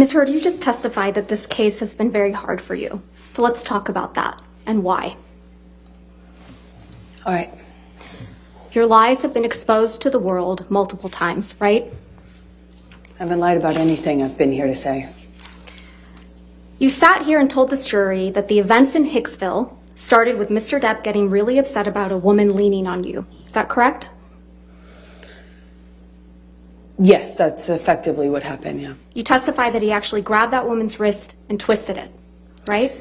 Ms. Heard, you just testified that this case has been very hard for you. So let's talk about that and why. All right. Your lies have been exposed to the world multiple times, right? I haven't lied about anything I've been here to say. You sat here and told this jury that the events in Hicksville started with Mr. Depp getting really upset about a woman leaning on you. Is that correct? Yes, that's effectively what happened, yeah. You testified that he actually grabbed that woman's wrist and twisted it, right?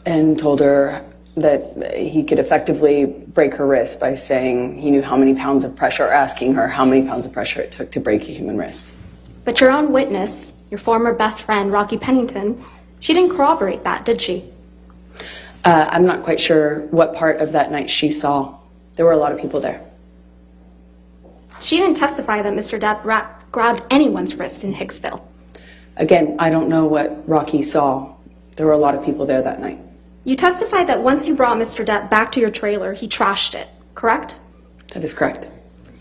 And told her that he could effectively break her wrist by saying he knew how many pounds of pressure, or asking her how many pounds of pressure it took to break a human wrist. But your own witness, your former best friend, Rocky Pennington, she didn't corroborate that, did she? I'm not quite sure what part of that night she saw. There were a lot of people there. She didn't testify that Mr. Depp grabbed anyone's wrist in Hicksville. Again, I don't know what Rocky saw. There were a lot of people there that night. You testified that once you brought Mr. Depp back to your trailer, he trashed it, correct? That is correct.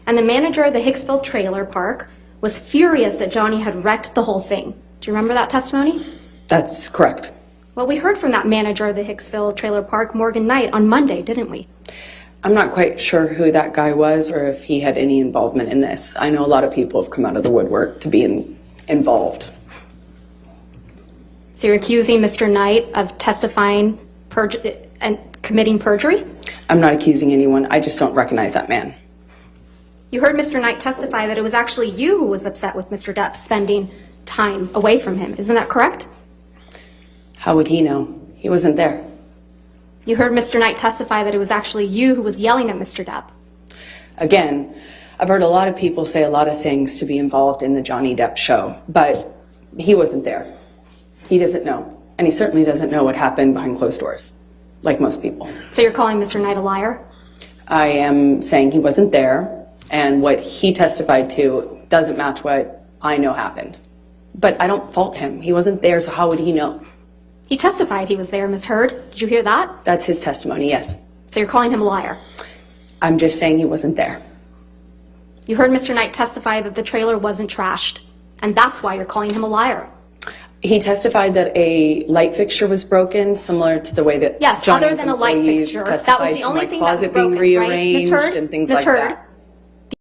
And the manager of the Hicksville trailer park was furious that Johnny had wrecked the whole thing. Do you remember that testimony? That's correct. Well, we heard from that manager of the Hicksville trailer park, Morgan Knight, on Monday, didn't we? I'm not quite sure who that guy was or if he had any involvement in this. I know a lot of people have come out of the woodwork to be involved. So you're accusing Mr. Knight of testifying and committing perjury? I'm not accusing anyone. I just don't recognize that man. You heard Mr. Knight testify that it was actually you who was upset with Mr. Depp spending time away from him. Isn't that correct? How would he know? He wasn't there. You heard Mr. Knight testify that it was actually you who was yelling at Mr. Depp. Again, I've heard a lot of people say a lot of things to be involved in the Johnny Depp show, but he wasn't there. He doesn't know. And he certainly doesn't know what happened behind closed doors, like most people. So you're calling Mr. Knight a liar? I am saying he wasn't there, and what he testified to doesn't match what I know happened. But I don't fault him. He wasn't there, so how would he know? He testified he was there, Ms. Heard. Did you hear that? That's his testimony, yes. So you're calling him a liar? I'm just saying he wasn't there. You heard Mr. Knight testify that the trailer wasn't trashed, and that's why you're calling him a liar. He testified that a light fixture was broken, similar to the way that yes, Johnny's other than a light employees fixture. That testified was the only to my thing that was closet broken, being rearranged right? Ms. Heard, and things Ms. like Heard, that.